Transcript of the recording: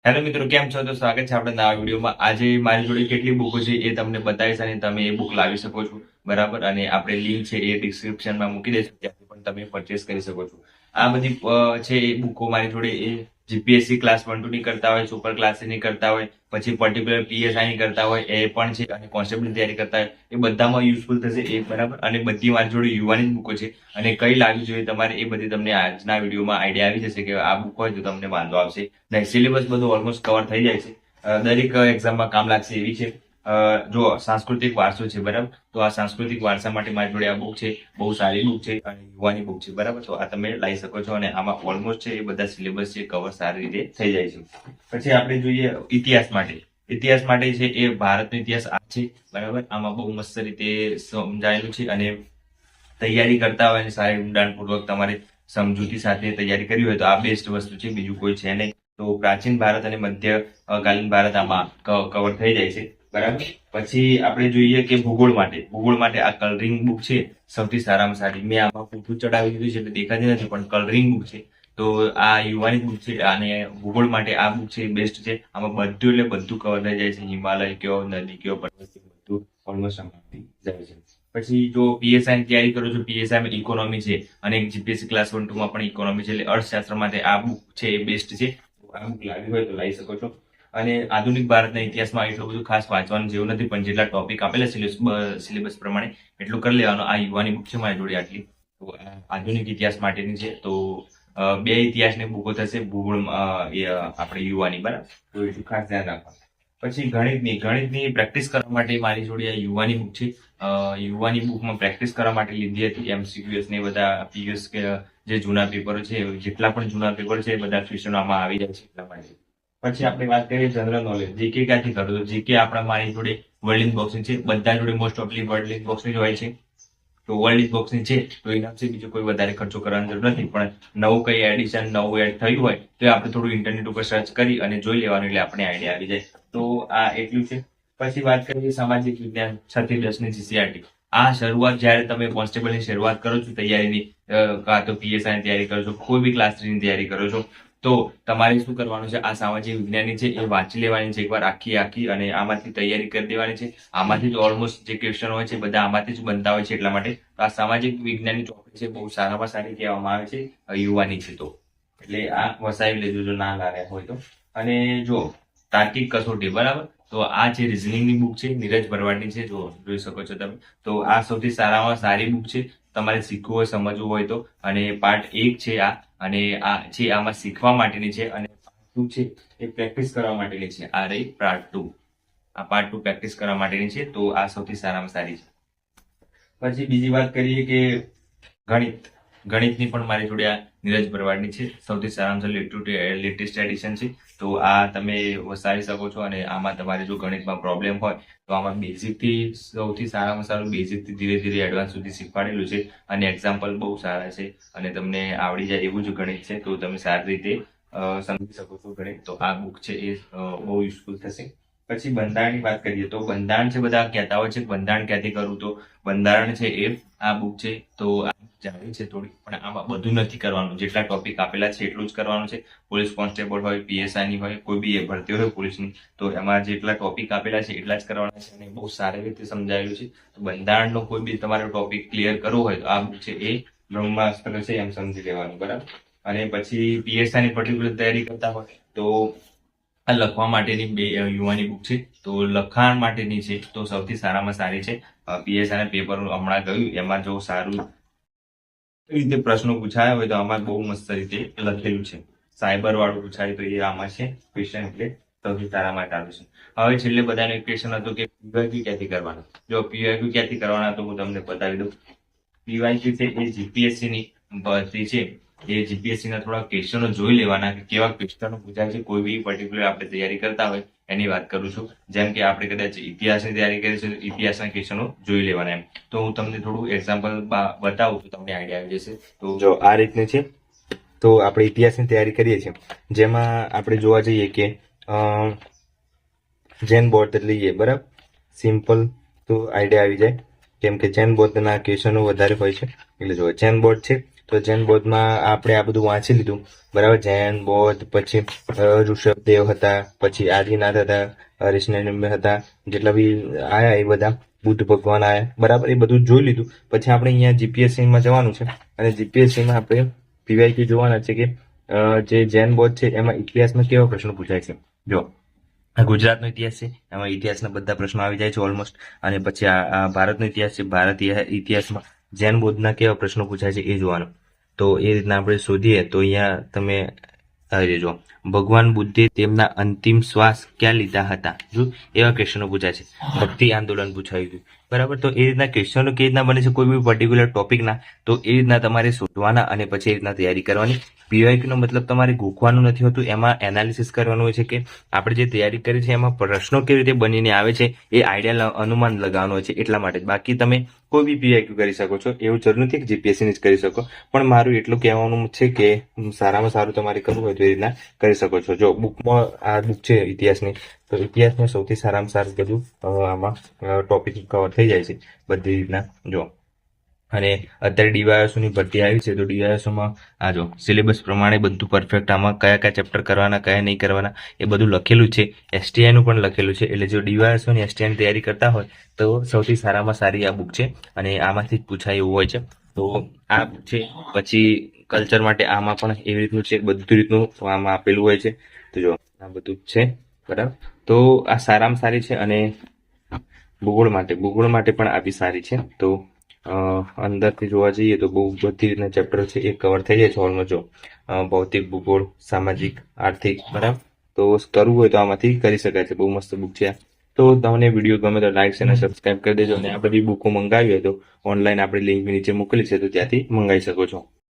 Hello મિત્રો, કેમ છો? તો સ્વાગત છે આપણે નવા વિડીયોમાં. આજે મારી જોડે કેટલી બુકો છે એ તમને બતાવીશ અને તમે એ બુક લાવી શકો છો, બરાબર. અને આપણે લિંક છે એ ડિસ્ક્રિપ્શનમાં મૂકી દઈશું, ત્યાંથી પણ તમે પરચેસ કરી શકો છો. આ બધી છે એ બુકો મારી જોડે એ જીપીએસસી ક્લાસ 1 2 ની કરતા હોય, સુપર ક્લાસ ની કરતા હોય, પછી પર્ટિક્યુલર પીએસઆઈ ની કરતા હોય એ પણ છે, અને કોન્સ્ટેબલની તૈયારી કરતા હોય એ બધામાં યુઝફુલ થશે એ, બરાબર. અને બધી મારી જોડે યુવાની જ બુકો છે, અને કઈ લાવવી જોઈએ તમારે એ બધી તમને આજના વિડીયોમાં આઈડિયા આવી જશે કે આ બુક હોય તો તમને વાંધો આવશે નહીં. સિલેબસ બધું ઓલમોસ્ટ કવર થઈ જાય છે. દરેક એક્ઝામમાં કામ લાગશે એવી છે. જો સાંસ્કૃતિક વારસો છે, બરાબર, તો આ સાંસ્કૃતિક વારસા માટે મારી જોડે આ બુક છે. બહુ સારી બુક છે અને યુવાની બુક છે, બરાબર. તો આ તમે લઈ શકો છો, અને આમાં ઓલમોસ્ટ છે એ બધા સિલેબસ છે કવર સારી રીતે થઈ જાય છે. પછી આપણે જોઈએ ઇતિહાસ માટે. ઇતિહાસ માટે છે એ ભારતનો ઇતિહાસ આ છે, બરાબર. આમાં બહુ મસ્ત રીતે સમજાયેલું છે, અને તૈયારી કરતા હોય અને સારી ઊંડાણપૂર્વક તમારે સમજૂતી સાથે તૈયારી કરવી હોય તો આ બેસ્ટ વસ્તુ છે, બીજું કોઈ છે નહીં. તો પ્રાચીન ભારત અને મધ્યકાલીન ભારત આમાં કવર થઈ જાય છે, બરાબર. પછી આપણે જોઈએ કે ભૂગોળ માટે. ભૂગોળ માટે આ કલરિંગ બુક છે સૌથી સારામાં સારી. મેં આમાં પૂઠું ચડાવી દીધું છે એટલે દેખાતી નથી, પણ કલરિંગ બુક છે. તો આ યુવાની બુક છે, અને ભૂગોળ માટે આ બુક છે બેસ્ટ છે. આમાં બધું એટલે બધું કવર થઈ જાય છે. હિમાલય કયો, નદી કયો, પર્વત કયો, બધું ઓલમોસ્ટ આમાંથી જાય છે. પછી જો પીએસઆઈ ની તૈયારી કરો છો, પીએસઆઈ માં ઇકોનોમી છે, અને જીપીએસસી ક્લાસ 1 2 માં પણ ઇકોનોમી છે, એટલે અર્થશાસ્ત્ર માટે આ બુક છે એ બેસ્ટ છે. આ બુક લાવી હોય તો લઈ શકો છો. અને આધુનિક ભારતના ઇતિહાસમાં એટલું બધું ખાસ વાંચવાનું જેવું નથી, પણ જેટલા ટોપિક આપેલા સિલેબસ પ્રમાણે એટલું કરી લેવાનું. આ યુવાની બુક છે મારી જોડે આટલી. તો આધુનિક ઇતિહાસ માટેની છે. તો બે ઇતિહાસની બુકો થશે ભૂગોળ, આપણે યુવાની, બરાબર. તો એટલું ખાસ ધ્યાન રાખવાનું. પછી ગણિતની પ્રેક્ટિસ કરવા માટે મારી જોડે આ યુવાની બુક છે. યુવાની બુકમાં પ્રેક્ટિસ કરવા માટે લીધી હતી. એમસીક્યુએસ ને બધા પીએસ કે જે જૂના પેપરો છે, જેટલા પણ જૂના પેપર છે એ બધા ક્વેશ્ચન આમાં આવી જાય છે, એટલા માટે. પછી આપણે વાત કરીએ જનરલ નોલેજ. જીકે ક્યાંથી કરો તો જીકે આપણા મારી જોડે વર્લ્ડ બોક્સની છે. બધા જોડે મોસ્ટ ઓફલી વર્લ્ડ બોક્સની જ હોય છે. તો વર્લ્ડ બોક્સની છે તો એના છે, બીજો કોઈ વધારે ખર્ચો કરવાની જરૂર નથી. પણ નવું કઈ એડિશન નવું એડ થયું હોય તો આપણે થોડું ઇન્ટરનેટ ઉપર સર્ચ કરી અને જોઈ લેવાનું, એટલે આપણે આઈડિયા આવી જાય. તો આ એટલું છે. પછી વાત કરીએ સામાજિક વિજ્ઞાન 6 થી 10 ની જીસીઆરટી. આ શરૂઆત જ્યારે તમે કોન્સ્ટેબલની શરૂઆત કરો છો તૈયારીની, કાં તો પીએસઆઈ ની તૈયારી કરો છો, કોઈ બી ક્લાસ 3 ની તૈયારી કરો છો, તો તમારે શું કરવાનું છે, આ સામાજિક વિજ્ઞાનની છે એ વાંચી લેવાની છે એકવાર આખી, અને આમાંથી તૈયારી કરી દેવાની છે. આમાંથી જ ઓલમોસ્ટ જે ક્વેશ્ચન હોય છે બધા આમાંથી જ બનતા હોય છે, એટલા માટે આ સામાજિક વિજ્ઞાનની ટોપિક છે બહુ સારામાં સારી કહેવામાં આવે છે, યુવાની છે. તો એટલે આ વસાવી લેજો જો ના લાવ્યા હોય તો. અને જો તાર્કિક કસોટી, બરાબર, તો આ જે રિઝનિંગની બુક છે નીરજ ભરવાડની છે, જો જોઈ શકો છો તમે. તો આ સૌથી સારામાં સારી બુક છે તમારે શીખવું હોય, સમજવું હોય તો. અને પાર્ટ 1 છે આ, અને આ છે આમાં શીખવા માટેની છે, અને પાર્ટ 2 છે એ પ્રેક્ટિસ કરવા માટેની છે. આ રહી પાર્ટ 2. આ પાર્ટ 2 પ્રેક્ટિસ કરવા માટેની છે. તો આ સૌથી સારામાં સારી છે. પછી બીજી વાત કરીએ કે ગણિતની પણ મારી જોડે આ નીરજ ભરવાડની છે. સૌથી સારામાં સારી લેટેસ્ટ એડિશન છે. તો આ તમે વસાવી શકો છો. અને આમાં તમારે જો ગણિતમાં પ્રોબ્લેમ હોય તો આમાં બેઝિકથી સૌથી સારામાં સારું બેઝિકથી ધીરે ધીરે એડવાન્સ સુધી શીખવાડેલું છે, અને એક્ઝામ્પલ બહુ સારા છે, અને તમને આવડી જાય એવું જ ગણિત છે. તો તમે સારી રીતે સમજી શકો છો ગણિત. તો આ બુક છે એ બહુ યુઝફુલ થશે. પછી બંધારણની વાત કરીએ તો બંધારણ છે, બધા કહેતા હોય છે બંધારણ ક્યાંથી કરવું, તો બંધારણ છે એ આ બુક છે. તો જાણવી છે થોડી, પણ આમાં બધું નથી કરવાનું. જેટલા ટોપિક આપેલા છે એટલું જ કરવાનું છે. પોલીસ કોન્સ્ટેબલ હોય, પીએસઆઈ ની હોય, કોઈ બી ભરતી હોય પોલીસની, તો એમાં જેટલા ટોપિક આપેલા છે એટલા જ કરવાના છે, અને બહુ સારી રીતે સમજાયેલું છે. તો બંધારણનો કોઈ બી તમારો ટોપિક ક્લિયર કરવો હોય તો આ બુક છે એ બ્રહ્માસ્ત્ર છે એમ સમજી લેવાનું, બરાબર. અને પછી પીએસઆઈ ની પર્ટિક્યુલર તૈયારી કરતા હોય તો આ લખવા માટેની બે યુવાની બુક છે. તો લખાણ માટેની છે તો સૌથી સારામાં સારી છે. પીએસઆઈ ના પેપર હમણાં ગયું એમાં જો સારું રીતે પ્રશ્નો પૂછાયા હોય તો આમાં બહુ મસ્ત રીતે લખેલું છે. સાયબર વાળું પૂછાય તો એ આમાં છે ક્વેશ્ચન, એટલે સૌથી સારામાં સારું છે. હવે છેલ્લે બધાને ક્વેશ્ચન હતું કે પીવાયક્યુ ક્યાંથી કરવાના. જો પીવાયક્યુ ક્યાંથી કરવાના તો હું તમને બતાવી દઉં. પીવાયક્યુ છે એ જીપીએસસી ની ભરતી છે. એ જીપીએસસી ના થોડા ક્વેશ્ચનો જોઈ લેવાના કે કેવા ક્વેશ્ચનો પૂછાય છે. કોઈ બી પર્ટિક્યુલર આપણે તૈયારી કરતા હોય એની વાત કરું છું. જેમ કે આપણે કદાચ ઇતિહાસની તૈયારી કરી છે તો ઇતિહાસના ક્વેશ્ચનો જોઈ લેવાના એમ. તો હું તમને થોડું એક્ઝામ્પલ બતાવું તો તમને આઈડિયા આવી જશે. તો જો આ રીતની છે. તો આપણે ઇતિહાસની તૈયારી કરીએ છીએ, જેમાં આપણે જોવા જઈએ કે જૈન બૌદ્ધ લઈએ, બરાબર. સિમ્પલ તો આઈડિયા આવી જાય, કેમ કે જૈન બૌદ્ધના ક્વેશ્ચનો વધારે હોય છે. એટલે જો જૈન બૌદ્ધ છે તો જૈન બૌદ્ધમાં આપણે આ બધું વાંચી લીધું, બરાબર. જૈન બૌદ્ધ, પછી ઋષભદેવ હતા, પછી આદિનાથ હતા, ઋષિનિમ્બ હતા, જેટલા બી આયા એ બધા બુદ્ધ ભગવાન આયા, બરાબર. એ બધું જોઈ લીધું. પછી આપણે અહીંયા જીપીએસસીમાં જવાનું છે અને જીપીએસસીમાં આપણે પીવાયક્યુ જોવાના છે કે જે જૈન બૌદ્ધ છે એમાં ઇતિહાસમાં કેવા પ્રશ્નો પૂછાય છે. જો આ ગુજરાતનો ઇતિહાસ છે, એમાં ઇતિહાસના બધા પ્રશ્નો આવી જાય છે ઓલમોસ્ટ. અને પછી આ ભારતનો ઇતિહાસ છે, ભારત ઇતિહાસમાં જૈન બૌદ્ધના કેવા પ્રશ્નો પૂછાય છે એ જોવાનું. તો એ રીતના આપણે શોધીએ તો અહીંયા તમે જો ભગવાન બુદ્ધે તેમના અંતિમ શ્વાસ ક્યાં લીધા હતા, જો એવા ક્વેશ્ચનો પૂછાય છે. ભક્તિ આંદોલન પૂછાયું હતું, બરાબર. તો એ રીતના ક્વેશ્ચનો કેવી રીતના બને છે કોઈ બી પર્ટિક્યુલર ટોપિકના, તો એ રીતના તમારે શોધવાના અને પછી એ રીતના તૈયારી કરવાની. પીવાયક્યુનો મતલબ તમારે ગોખવાનું નથી હોતું, એમાં એનાલિસિસ કરવાનું હોય છે કે આપણે જે તૈયારી કરી છે એમાં પ્રશ્નો કેવી રીતે બનીને આવે છે એ આઈડિયા અનુમાન લગાવવાનું હોય છે, એટલા માટે. બાકી તમે કોઈ બી પીવાયક્યુ કરી શકો છો, એવું જરૂર નથી કે જીપીએસસીની જ કરી શકો. પણ મારું એટલું કહેવાનું છે કે સારામાં સારું તમારે કરવું હોય તો એ રીતના કરી શકો છો. જો બુકમાં આ બુક છે ઇતિહાસની, તો ઇતિહાસમાં સૌથી સારામાં સારું બધું આમાં ટોપિક કવર થઈ જાય છે બધી રીતના. જો અને અત્યારે ડીવાયએસઓની ભરતી આવી છે, તો ડીવાયએસઓમાં આ જો સિલેબસ પ્રમાણે બધું પરફેક્ટ, આમાં કયા કયા ચેપ્ટર કરવાના કયા નહીં કરવાના એ બધું લખેલું છે. એસટીઆઈનું પણ લખેલું છે. એટલે જો ડીવાયએસઓની એસટીઆઈની તૈયારી કરતા હોય તો સૌથી સારામાં સારી આ બુક છે અને આમાંથી જ પૂછાય એવું હોય છે. તો આ બુક છે. પછી કલ્ચર માટે આમાં પણ એવી રીતનું છે, બધું રીતનું આમાં આપેલું હોય છે. તો જો આ બધું જ છે, બરાબર. તો આ સારામાં સારી છે. અને ભૂગોળ માટે પણ આ બી સારી છે. તો અંદરથી જોવા જઈએ તો બહુ બધી રીતના ચેપ્ટર છે એ કવર થઈ જાય છે ઓલમોસ્ટ. જો ભૌતિક, ભૂગોળ, સામાજિક, આર્થિક, બરાબર. તો કરવું હોય તો આમાંથી કરી શકાય છે. બહુ મસ્ત બુક છે. તો તમને વિડીયો ગમે તો લાઈક અને સબસ્ક્રાઇબ કરી દેજો. અને આપણે બી બુકો મંગાવી હોય તો ઓનલાઈન આપણે લિંક નીચે મોકલી છે, તો ત્યાંથી મંગાવી શકો છો.